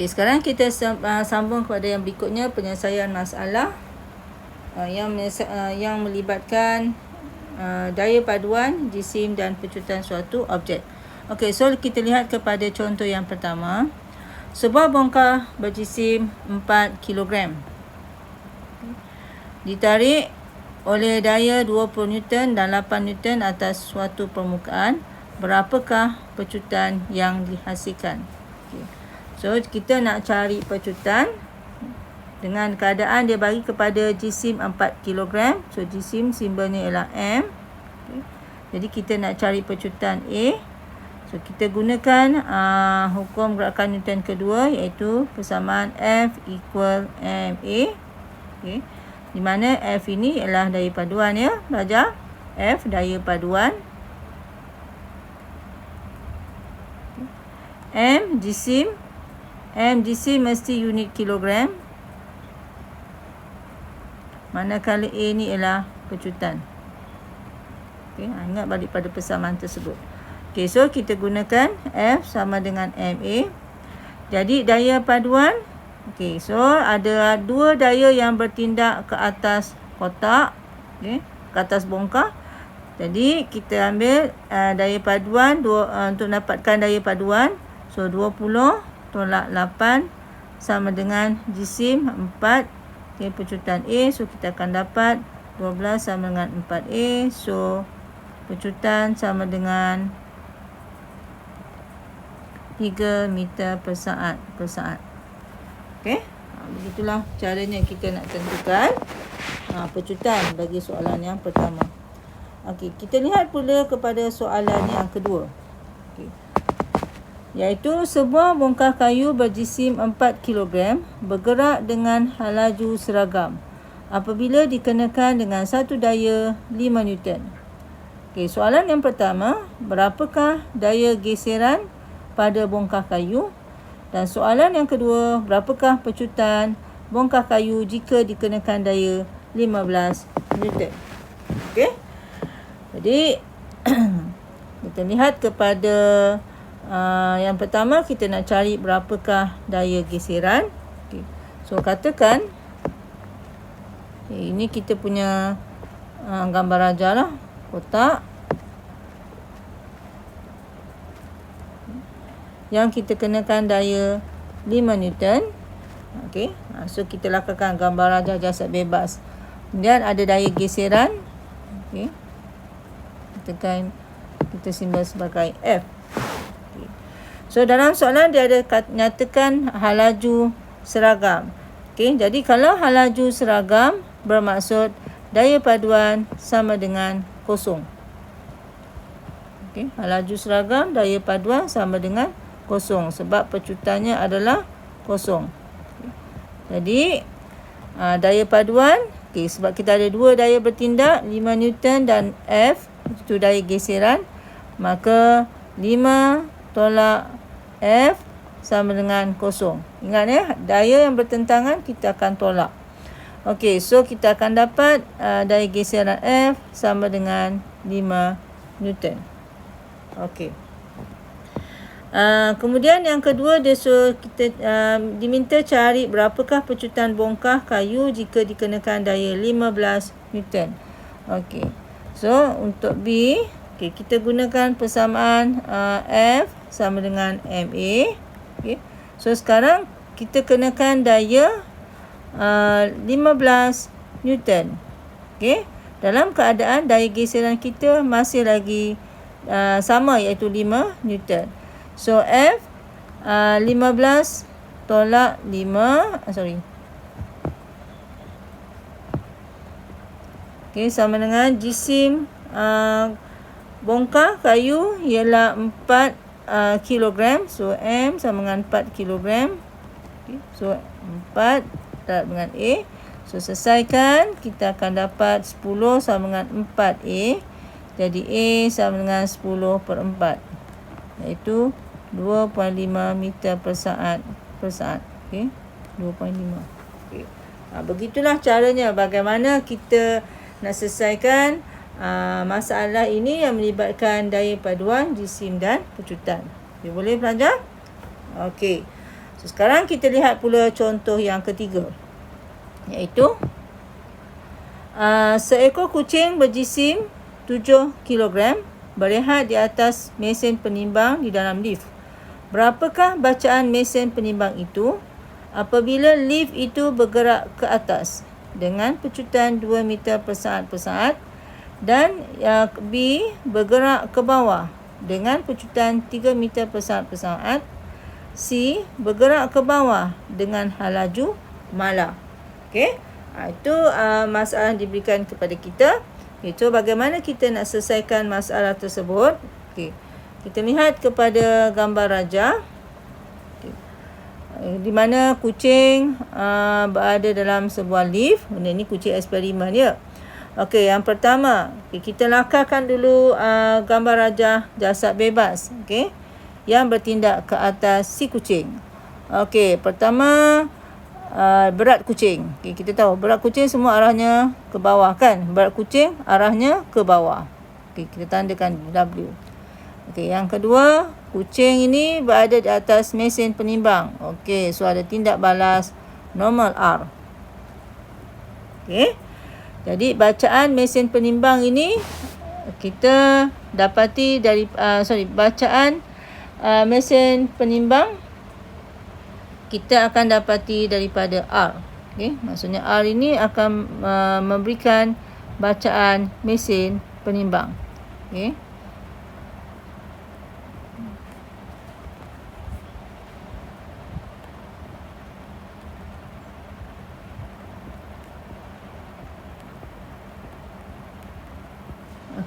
Okey, sekarang kita sambung kepada yang berikutnya, penyelesaian masalah yang melibatkan daya paduan jisim dan pecutan suatu objek. Okey, so kita lihat kepada contoh yang pertama. Sebuah bongkah berjisim 4 kg ditarik oleh daya 20 Newton dan 8 Newton atas suatu permukaan. Berapakah pecutan yang dihasilkan? Okay. So, kita nak cari pecutan dengan keadaan dia bagi kepada jisim 4 kg. So, jisim simbolnya ialah M. Okay. Jadi, kita nak cari pecutan A. So, kita gunakan hukum gerakan Newton kedua, iaitu persamaan F equal MA. Okay. Di mana F ini ialah daya paduan, ya, belajar. F daya paduan. M jisim mesti unit kilogram. Manakala A ni ialah pecutan. Okey, ingat balik pada persamaan tersebut. Okey, so kita gunakan F sama dengan MA. Jadi daya paduan, okey, so ada dua daya yang bertindak ke atas kotak, okey, ke atas bongkah. Jadi kita ambil daya paduan untuk dapatkan daya paduan. So 20 tolak 8 sama dengan jisim 4. Okay, pecutan A. So kita akan dapat 12 sama dengan 4A. So pecutan sama dengan 3 meter per saat. Okay. Begitulah caranya kita nak tentukan pecutan bagi soalan yang pertama. Okey, kita lihat pula kepada soalan yang kedua. Okey. Iaitu sebuah bongkah kayu berjisim 4 kg bergerak dengan laju seragam apabila dikenakan dengan satu daya 5 Newton. Okey, soalan yang pertama, berapakah daya geseran pada bongkah kayu? Dan soalan yang kedua, berapakah pecutan bongkah kayu jika dikenakan daya 15 Newton? Okey. Jadi kita lihat kepada yang pertama, kita nak cari berapakah daya geseran. Okay. So katakan ini kita punya gambar raja lah, kotak yang kita kenakan daya 5 Newton. Okay. So kita lakukan gambar raja jasad bebas. Kemudian ada daya geseran. Okay. Kita simbol sebagai F. So dalam soalan dia ada nyatakan hal laju seragam. Okey, jadi kalau hal laju seragam bermaksud daya paduan sama dengan kosong. Okey, hal laju seragam daya paduan sama dengan kosong sebab pecutannya adalah kosong. Okay. Jadi daya paduan, okey, sebab kita ada dua daya bertindak, 5 Newton dan F, itu daya geseran, maka 5 tolak F sama dengan kosong. Ingat, ya, daya yang bertentangan kita akan tolak. Okey, so kita akan dapat daya geseran F sama dengan 5 Newton. Okey. Kemudian yang kedua, dia suruh kita diminta cari berapakah pecutan bongkah kayu jika dikenakan daya 15 Newton. Okey. So untuk B, okay, kita gunakan persamaan F sama dengan MA. Okay. So sekarang kita kenakan daya 15 Newton. Okay. Dalam keadaan daya geseran kita masih lagi sama, iaitu 5 Newton. So F 15 tolak 5 okay, sama dengan jisim bongkah kayu ialah 4 kg. So M sama dengan 4 kg. Okay, so 4 darab dengan A. So selesaikan, kita akan dapat 10 sama dengan 4A. Jadi A sama dengan 10 per 4, iaitu 2.5 meter per saat. Okay, 2.5. Okay. Begitulah caranya bagaimana kita nak selesaikan masalah ini yang melibatkan daya paduan jisim dan pecutan. Okay, boleh belajar? Okey. So, sekarang kita lihat pula contoh yang ketiga, iaitu seekor kucing berjisim 7 kg berehat di atas mesin penimbang di dalam lift. Berapakah bacaan mesin penimbang itu apabila lift itu bergerak ke atas dengan pecutan 2 meter per saat dan B bergerak ke bawah dengan pecutan 3 meter per saat, C bergerak ke bawah dengan laju malar. Okey, itu masalah yang diberikan kepada kita. Itu bagaimana kita nak selesaikan masalah tersebut. Okey, kita lihat kepada gambar raja, di mana kucing berada dalam sebuah lift. Benda ni kucing eksperimen ya. Okey, yang pertama, kita lakarkan dulu gambar raja jasad bebas, okey, yang bertindak ke atas si kucing. Okey, pertama berat kucing. Okay, kita tahu berat kucing semua arahnya ke bawah kan? Berat kucing arahnya ke bawah. Okay, kita tandakan W. Okey, yang kedua, kucing ini berada di atas mesin penimbang. Okey, so ada tindak balas normal R. Okey. Jadi bacaan mesin penimbang ini kita dapati dari bacaan mesin penimbang kita akan dapati daripada R. Okey, maksudnya R ini akan memberikan bacaan mesin penimbang. Okey.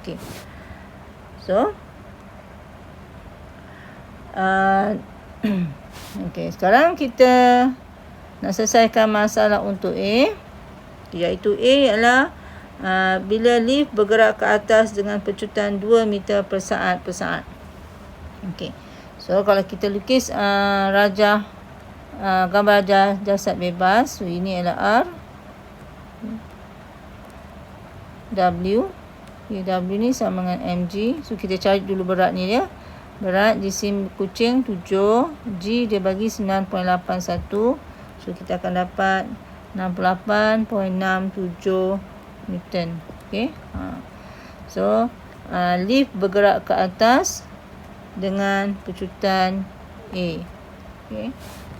Okey. So okey, sekarang kita nak selesaikan masalah untuk A, iaitu A ialah bila lift bergerak ke atas dengan pecutan 2 meter per saat. Okey. So kalau kita lukis gambar raja jasad bebas, so ini ialah R, W. W ni sama dengan mg. So kita cari dulu berat ni dia. Berat jisim kucing 7, G dia bagi 9.81. So kita akan dapat 68.67 Newton. Okey. So lift bergerak ke atas dengan pecutan A. Okey.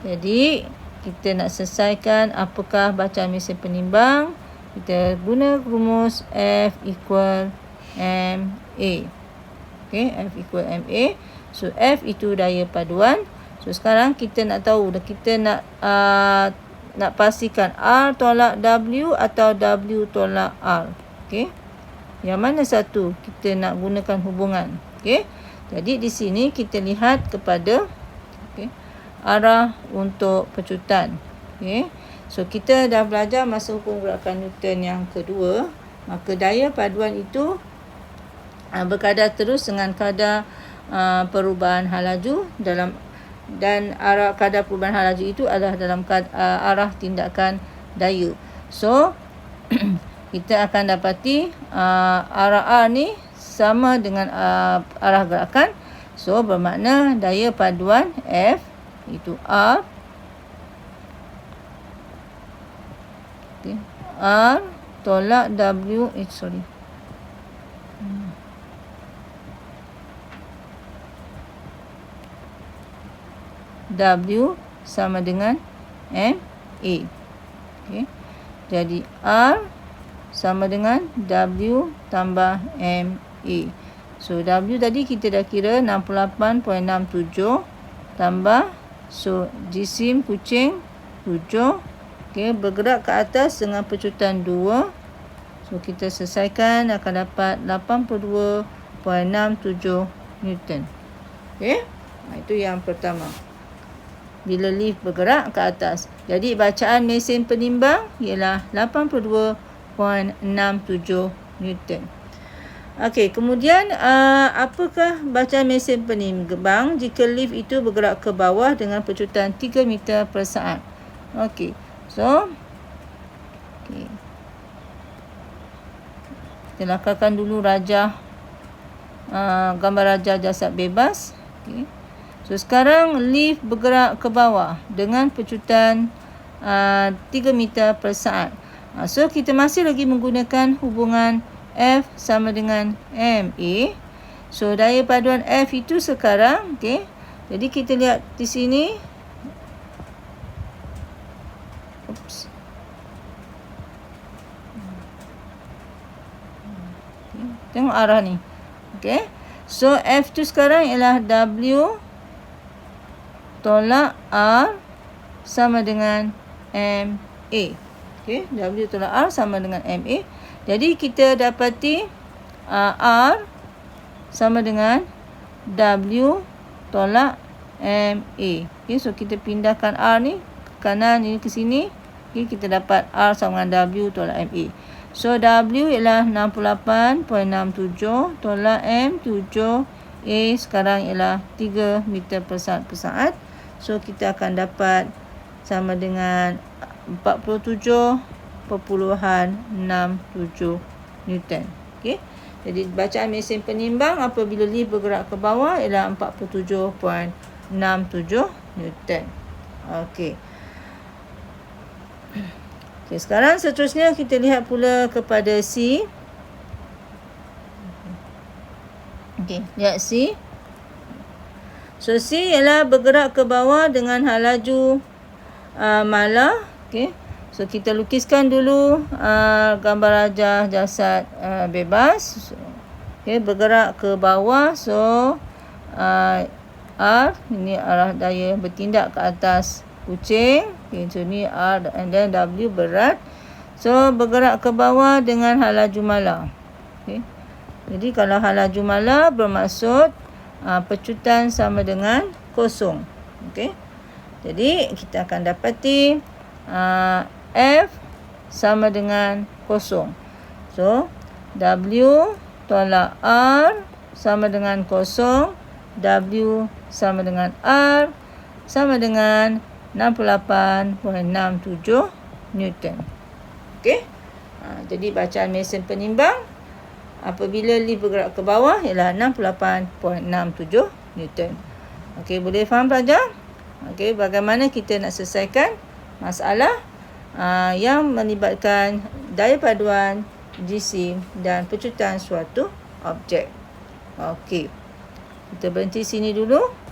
Jadi kita nak selesaikan apakah bacaan mesin penimbang. Kita guna rumus F equal MA. Okey, F equal MA. So F itu daya paduan. So sekarang kita nak tahu, kita nak pastikan R tolak W atau W tolak R. Okey. Yang mana satu kita nak gunakan hubungan. Okey. Jadi di sini kita lihat kepada arah untuk pecutan. Okey. So kita dah belajar masa hukum gerakan Newton yang kedua. Maka daya paduan itu berkadar terus dengan kadar perubahan hal laju dan arah kadar perubahan hal laju itu adalah dalam arah tindakan daya. So kita akan dapati arah R ni sama dengan arah gerakan. So bermakna daya paduan F itu R R tolak W W sama dengan MA. Okey. Jadi R sama dengan W tambah MA. So W tadi kita dah kira 68.67 tambah, so jisim kucing 7. Okey, bergerak ke atas dengan pecutan 2. So kita selesaikan akan dapat 82.67 Newton. Okey. Itu yang pertama. Bila lift bergerak ke atas. Jadi bacaan mesin penimbang ialah 82.67 Newton. Okey, kemudian apakah bacaan mesin penimbang jika lift itu bergerak ke bawah dengan pecutan 3 meter per saat? Okey. So kita lakarkan dulu gambar raja jasad bebas. Okey. So sekarang lift bergerak ke bawah dengan pecutan 3 meter per saat. So kita masih lagi menggunakan hubungan F sama dengan MA. So daya paduan F itu sekarang, okey. Jadi kita lihat di sini. Oops. Okay. Tengok arah ni. Okey. So F tu sekarang ialah W tolak R sama dengan MA. Okey, W tolak R sama dengan MA. Jadi kita dapati R sama dengan W tolak MA. Okey, so kita pindahkan R ni ke kanan, ini ke sini. Okey, kita dapat R sama dengan W tolak MA. So W ialah 68.67 tolak M 7. A sekarang ialah 3 meter per saat. So kita akan dapat sama dengan 47.67 Newton. Okey. Jadi bacaan mesin penimbang apabila lift bergerak ke bawah ialah 47.67 Newton. Okey. Okey, sekarang seterusnya kita lihat pula kepada C. Okey, lihat C. So C ialah bergerak ke bawah dengan hal laju malah. Okey. So kita lukiskan dulu gambar rajah jasad bebas. So, okey, bergerak ke bawah. So R ini arah daya bertindak ke atas kucing. Okay, so ni R and then W berat. So bergerak ke bawah dengan hal laju malah. Okay. Jadi kalau hal laju malah bermaksud pecutan sama dengan kosong. Okay. Jadi kita akan dapati F sama dengan kosong. So W tolak R sama dengan kosong. W sama dengan R sama dengan 68.67 Newton. Okey. Jadi bacaan mesin penimbang apabila lift bergerak ke bawah ialah 68.67 Newton. Okey, boleh faham pelajar? Okey, bagaimana kita nak selesaikan masalah yang melibatkan daya paduan, jisim dan pecutan suatu objek. Okey. Kita berhenti sini dulu.